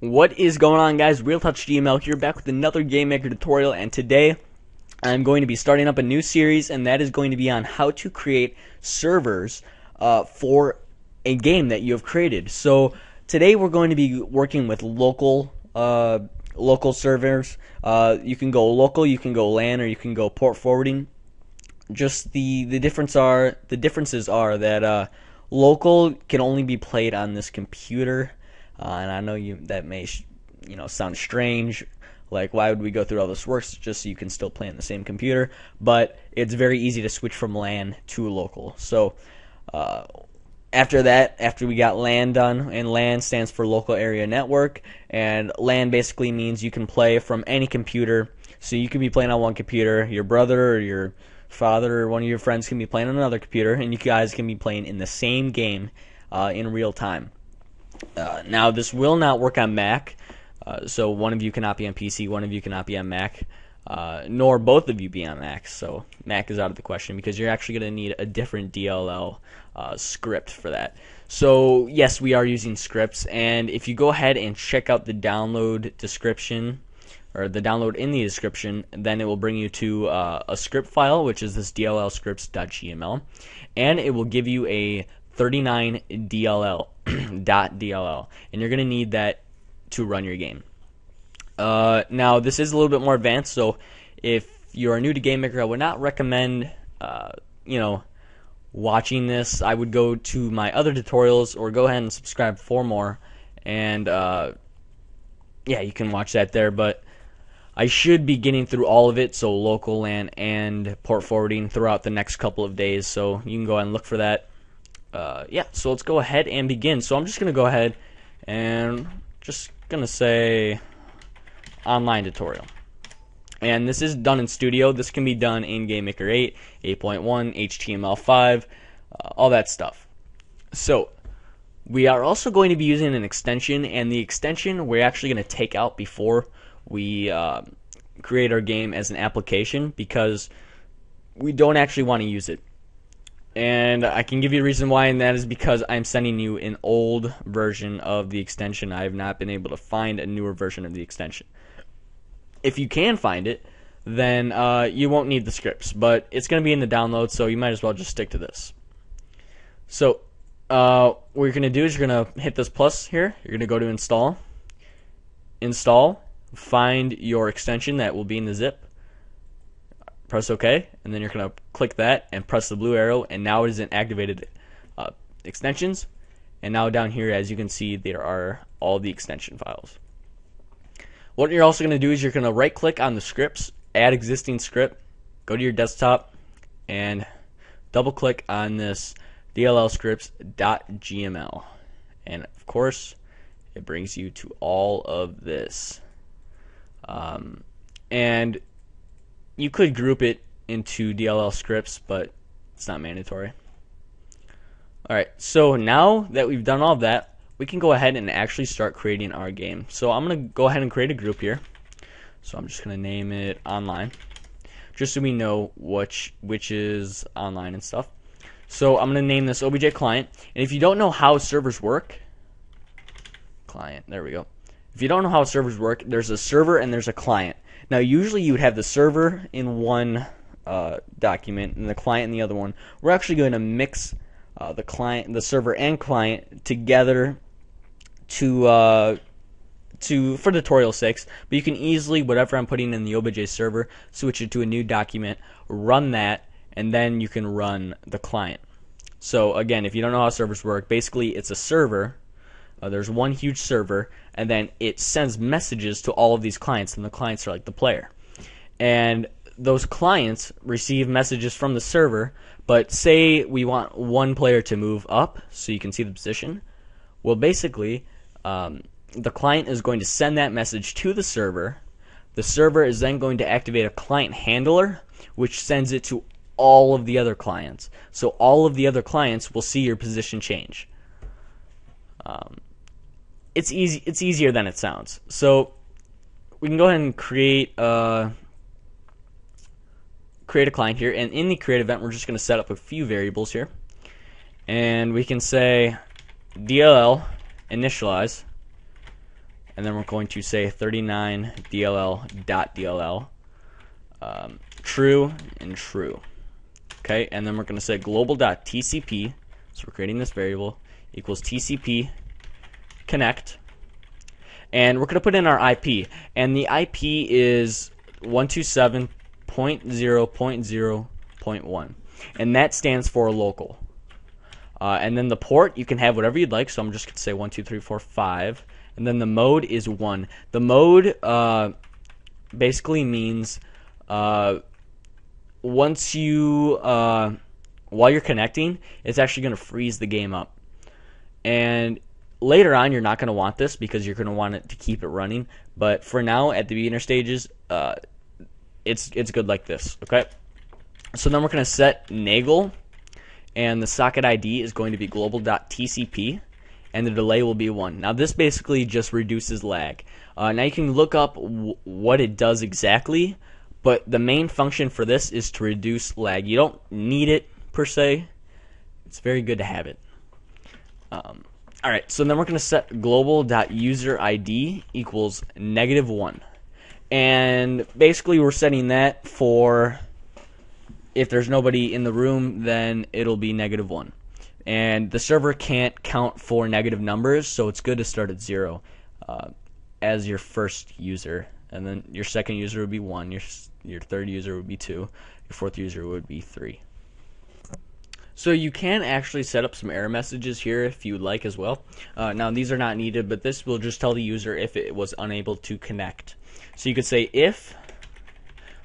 What is going on, guys? RealTouchGML here, back with another GameMaker tutorial, and today I'm going to be starting up a new series, and that is going to be on how to create servers for a game that you have created. So today we're going to be working with local servers. You can go local, you can go LAN, or you can go port forwarding. Just the differences are that local can only be played on this computer. And I know that may sound strange, like why would we go through all this work just so you can still play on the same computer, but it's very easy to switch from LAN to local. So after we got LAN done, and LAN stands for local area network, and LAN basically means you can play from any computer. So you can be playing on one computer, your brother or your father or one of your friends can be playing on another computer, and you guys can be playing in the same game in real time. Now, this will not work on Mac, so one of you cannot be on PC, one of you cannot be on Mac, nor both of you be on Mac, so Mac is out of the question because you're actually going to need a different DLL script for that. So, yes, we are using scripts, and if you go ahead and check out the download description, or the download in the description, then it will bring you to a script file, which is this dllscripts.gml, and it will give you a 39 .dll, and you're going to need that to run your game. Now, this is a little bit more advanced, so if you are new to GameMaker, I would not recommend watching this. I would go to my other tutorials, or go ahead and subscribe for more, and yeah, you can watch that there, but I should be getting through all of it, so local LAN and port forwarding, throughout the next couple of days, so you can go ahead and look for that. Yeah, so let's go ahead and begin. So I'm just going to go ahead and just going to say online tutorial. And this is done in Studio. This can be done in GameMaker 8, 8.1, HTML5, all that stuff. So we are also going to be using an extension, and the extension we're actually going to take out before we create our game as an application, because we don't actually want to use it. And I can give you a reason why, and that is because I'm sending you an old version of the extension. I have not been able to find a newer version of the extension. If you can find it, then you won't need the scripts, but it's going to be in the download, so you might as well just stick to this. So what you're going to do is you're going to hit this plus here. You're going to go to install, find your extension that will be in the zip. Press OK, and then you're going to click that and press the blue arrow, and now it is in activated extensions. And now down here, as you can see, there are all the extension files. What you're also going to do is you're going to right click on the scripts, add existing script, go to your desktop, and double click on this dllscripts.gml. And of course, it brings you to all of this. And you could group it into DLL scripts, but it's not mandatory. Alright, so now that we've done all of that, we can go ahead and actually start creating our game. So I'm going to go ahead and create a group here. So I'm just going to name it online, just so we know which is online and stuff. So I'm going to name this OBJ client. And if you don't know how servers work, client, there we go. If you don't know how servers work, there's a server and there's a client. Now, usually you would have the server in one document and the client in the other one. We're actually going to mix the server and client together for tutorial sakes. But you can easily, whatever I'm putting in the OBJ server, switch it to a new document, run that, and then you can run the client. So again, if you don't know how servers work, basically it's a server. There's one huge server, and then it sends messages to all of these clients, and the clients are like the player. And those clients receive messages from the server, but say we want one player to move up so you can see the position. Well, basically, the client is going to send that message to the server. The server is then going to activate a client handler, which sends it to all of the other clients. So all of the other clients will see your position change. It's easy. It's easier than it sounds. So we can go ahead and create a client here, and in the create event, we're just going to set up a few variables here, and we can say DLL initialize, and then we're going to say 39 DLL.DLL, true and true. Okay, and then we're going to say global.tcp, so we're creating this variable, equals TCP connect, and we're going to put in our IP, and the IP is 127.0.0.1, and that stands for local. And then the port, you can have whatever you'd like, so I'm just going to say 1, 2, 3, 4, 5, and then the mode is 1. The mode basically means once you while you're connecting, it's actually going to freeze the game up, and later on you're not going to want this because you're going to want it to keep it running, but for now at the beginner stages it's good like this. Okay, so then we're going to set Nagel, and the socket ID is going to be global.tcp, and the delay will be 1. Now this basically just reduces lag. Now you can look up what it does exactly, but the main function for this is to reduce lag. You don't need it per se. It's very good to have it. Alright, so then we're going to set global.userID equals -1. And basically we're setting that for if there's nobody in the room, then it'll be -1. And the server can't count for negative numbers, so it's good to start at 0 as your first user. And then your second user would be 1, your third user would be 2, your fourth user would be 3. So you can actually set up some error messages here if you like as well. Now these are not needed, but this will just tell the user if it was unable to connect. So you could say if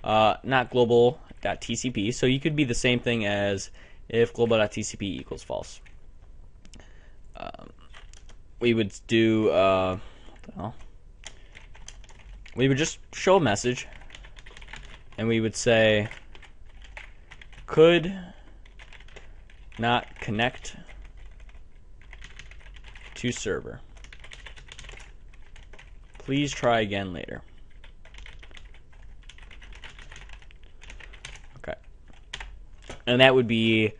not global.tcp, so you could be the same thing as if global.tcp equals false. We would do what the hell? We would just show a message, and we would say could not connect to server. Please try again later. Okay, and that would be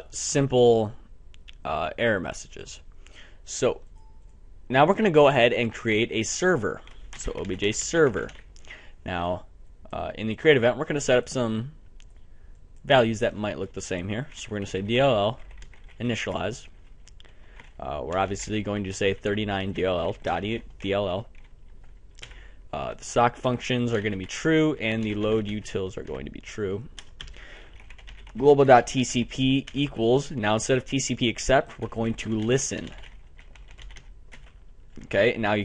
simple error messages. So now we're going to go ahead and create a server. So obj server. Now in the create event, we're going to set up some values that might look the same here. So we're going to say DLL initialize. We're obviously going to say 39 DLL.DLL. The sock functions are going to be true, and the load utils are going to be true. Global.tcp equals, now instead of TCP accept, we're going to listen. Okay, now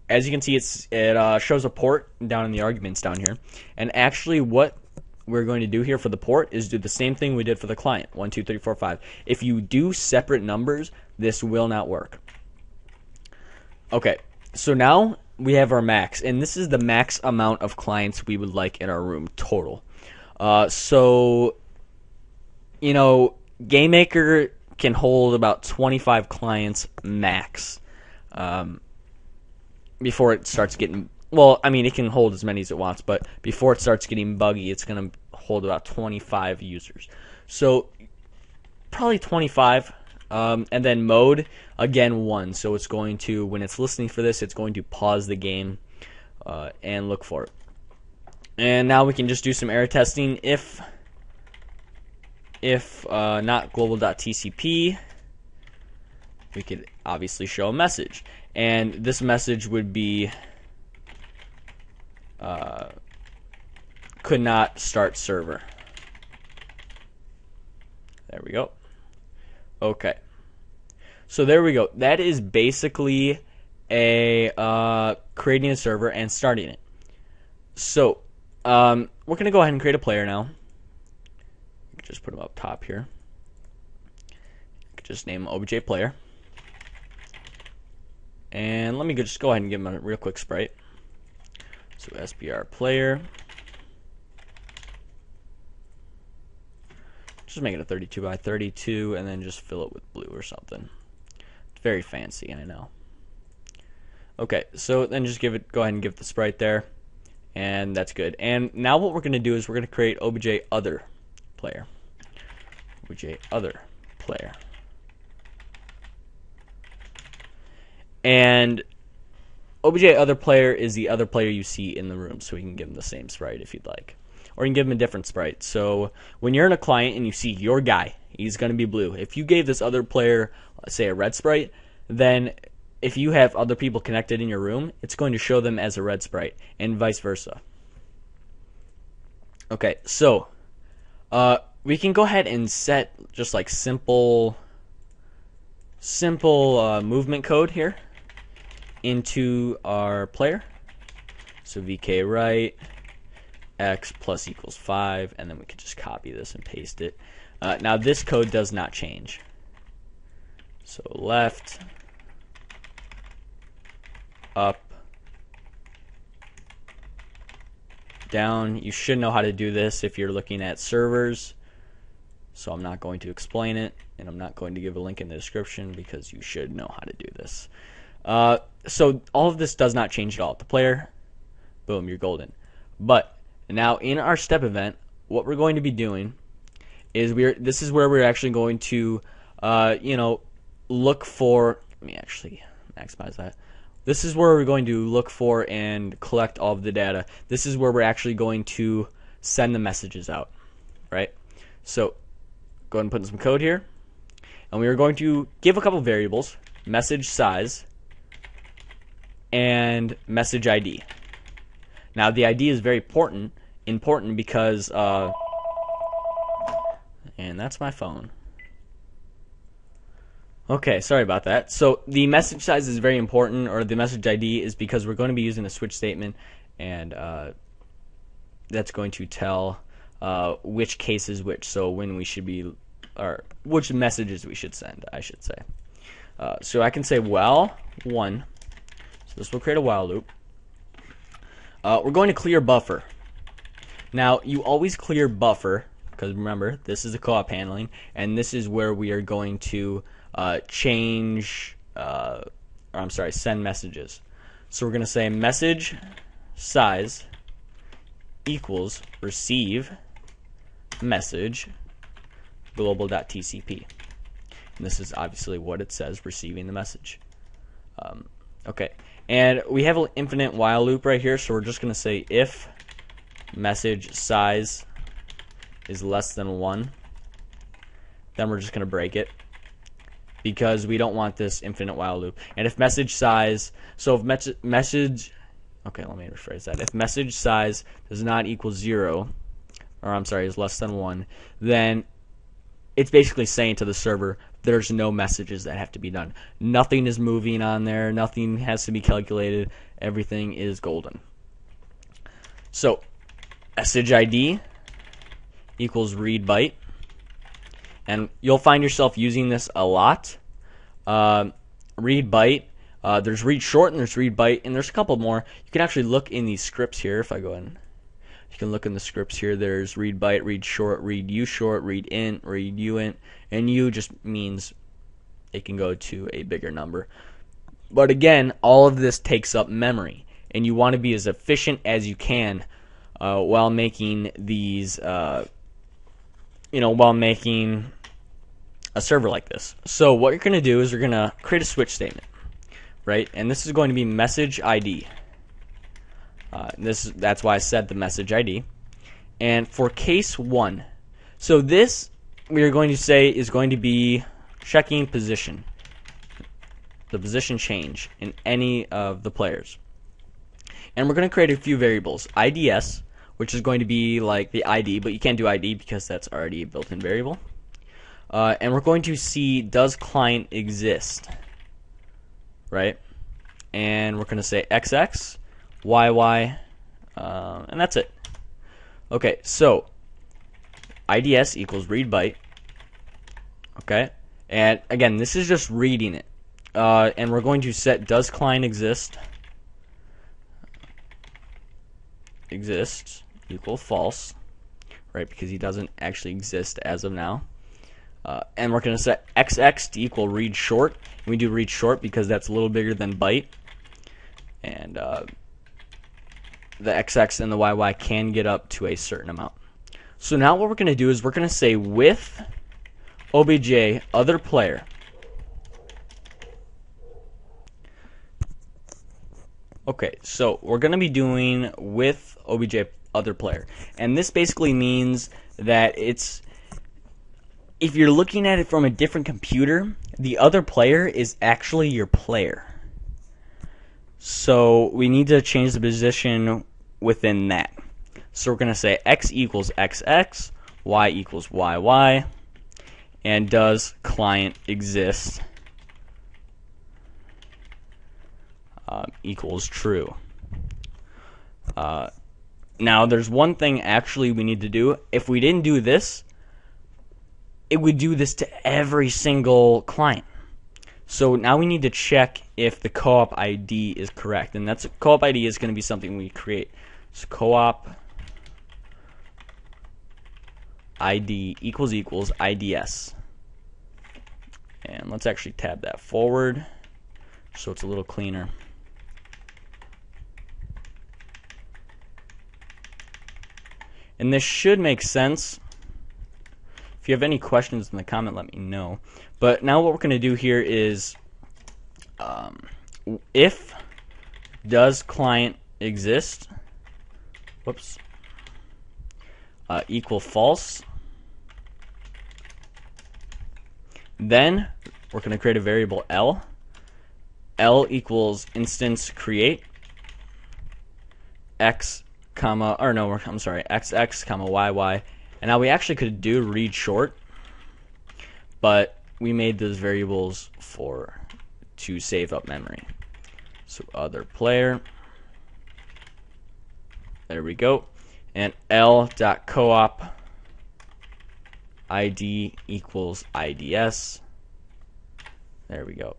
as you can see, it shows a port down in the arguments down here. And actually what we're going to do here for the port is do the same thing we did for the client. 1, 2, 3, 4, 5. If you do separate numbers, this will not work. Okay, so now we have our max, and this is the max amount of clients we would like in our room total. So, you know, GameMaker can hold about 25 clients max before it starts getting, well, I mean, it can hold as many as it wants, but before it starts getting buggy, it's going to hold about 25 users. So probably 25. And then mode, again, 1. So it's going to, when it's listening for this, it's going to pause the game and look for it. And now we can just do some error testing. If not global.tcp, we could obviously show a message. And this message would be could not start server. There we go. Okay. So there we go. That is basically a creating a server and starting it. So we're going to go ahead and create a player now. Just put him up top here. Just name him OBJ player. And let me just go ahead and give him a real quick sprite. So SBR player. Just make it a 32 by 32 and then just fill it with blue or something. It's very fancy, I know. Okay, so then just go ahead and give the sprite there. And that's good. And now what we're going to do is we're going to create OBJ other player. OBJ other player. And obj other player is the other player you see in the room, so we can give them the same sprite if you'd like. Or you can give them a different sprite. So when you're in a client and you see your guy, he's going to be blue. If you gave this other player, say, a red sprite, then if you have other people connected in your room, it's going to show them as a red sprite, and vice versa. Okay, so we can go ahead and set just like simple movement code here into our player. So VK right, X plus equals 5, and then we can just copy this and paste it. Now this code does not change. So left, up, down. You should know how to do this if you're looking at servers. So I'm not going to explain it, and I'm not going to give a link in the description because you should know how to do this. So all of this does not change at all. The player, boom, you're golden. But now in our step event, what we're going to be doing is this is where we're actually going to look for, let me actually maximize that. This is where we're going to look for and collect all of the data. This is where we're actually going to send the messages out, right? So go ahead and put in some code here. And we are going to give a couple variables, message size and message ID. Now the ID is very important because, and that's my phone. Okay, sorry about that. So the message size is very important, or the message ID is because we're going to be using a switch statement, and that's going to tell which case is which. So when we should be, or which messages we should send, I should say. So I can say while 1. So this will create a while loop. We're going to clear buffer. Now you always clear buffer because remember this is a co-op handling, and this is where we are going to send messages. So we're going to say message size equals receive message global.tcp. And this is obviously what it says, receiving the message. Okay, and we have an infinite while loop right here, so we're just going to say if message size is less than 1, then we're just going to break it, because we don't want this infinite while loop. And if message size, so if message, okay, let me rephrase that. If message size does not equal 0, or I'm sorry, is less than 1, then it's basically saying to the server there's no messages that have to be done. Nothing is moving on there. Nothing has to be calculated. Everything is golden. So message ID equals read byte. And you'll find yourself using this a lot. Read byte. There's read short and there's read byte, and there's a couple more. You can actually look in these scripts here. If I go in, you can look in the scripts here. There's read byte, read short, read ushort, read int, read uint, and u just means it can go to a bigger number. But again, all of this takes up memory, and you want to be as efficient as you can while making these. While making a server like this. So what you're going to do is you're going to create a switch statement, right? And this is going to be message ID. That's why I said the message ID. And for case 1, so this we are going to say is going to be checking position, the position change in any of the players. And we're going to create a few variables. IDS, which is going to be like the ID, but you can't do ID because that's already a built-in variable. And we're going to see does client exist, right? And we're going to say XX, YY, and that's it. Okay, so IDS equals read byte. Okay, and again, this is just reading it. And we're going to set does client exist equal false, right? Because he doesn't actually exist as of now. And we're going to set XX to equal read short. And we do read short because that's a little bigger than byte. And the XX and the YY can get up to a certain amount. So now what we're going to do is we're going to say with obj other player. Okay, so we're going to be doing with obj other player. And this basically means that it's, if you're looking at it from a different computer, the other player is actually your player. So we need to change the position within that. So we're going to say x equals xx, y equals yy, and does client exist equals true. Now there's one thing actually we need to do. If we didn't do this, it would do this to every single client. So now we need to check if the co-op ID is correct, and that's co-op ID is going to be something we create. So co-op ID equals IDS, and let's actually tab that forward so it's a little cleaner. And this should make sense. If you have any questions in the comment, let me know. But now what we're going to do here is if does client exist, whoops, equal false, then we're going to create a variable L. L equals instance create x comma, or no, I'm sorry, xx comma yy. And now we actually could do read short, but we made those variables to save up memory. So other player, there we go, and l.coop ID equals IDS. There we go.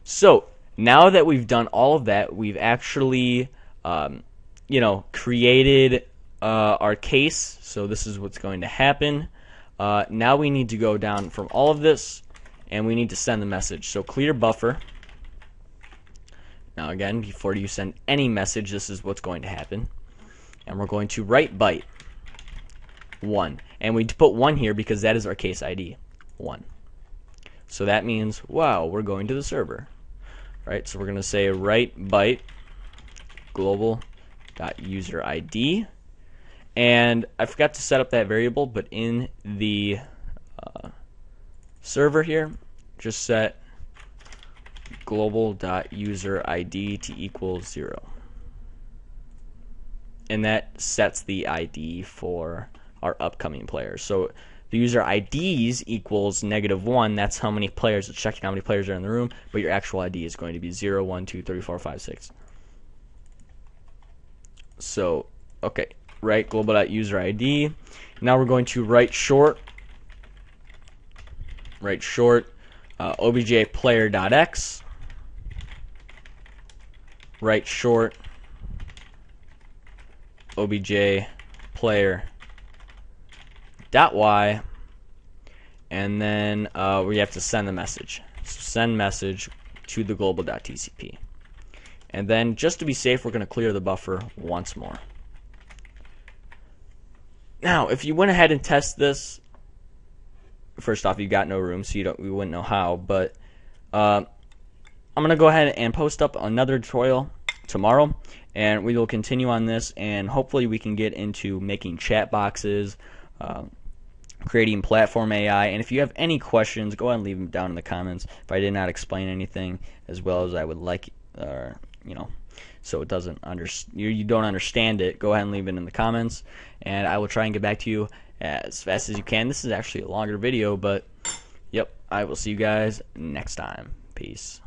So now that we've done all of that, we've actually created our case. So this is what's going to happen. Now we need to go down from all of this, and we need to send the message. So clear buffer. Now again, before you send any message, this is what's going to happen. And we're going to write byte 1. And we put 1 here because that is our case ID, 1. So that means, wow, we're going to the server. Right? So we're going to say write byte global.userID. And I forgot to set up that variable, but in the server here, just set global.userID to equal 0. And that sets the ID for our upcoming players. So the user IDs equals -1. That's how many players, it's checking how many players are in the room, but your actual ID is going to be 0, 1, 2, 3, 4, 5, 6. So, okay, write global.userID. Now we're going to write short obj player.x, write short obj player.y, and then we have to send the message. So send message to the global.tcp. And then just to be safe, we're going to clear the buffer once more. Now, if you went ahead and test this, first off, you got no room, so we wouldn't know how. But I'm going to go ahead and post up another tutorial tomorrow, and we will continue on this, and hopefully we can get into making chat boxes, creating platform AI. And if you have any questions, go ahead and leave them down in the comments if I did not explain anything as well as I would like, so it doesn't you don't understand it. Go ahead and leave it in the comments, and I will try and get back to you as fast as you can. This is actually a longer video, but yep, I will see you guys next time. Peace.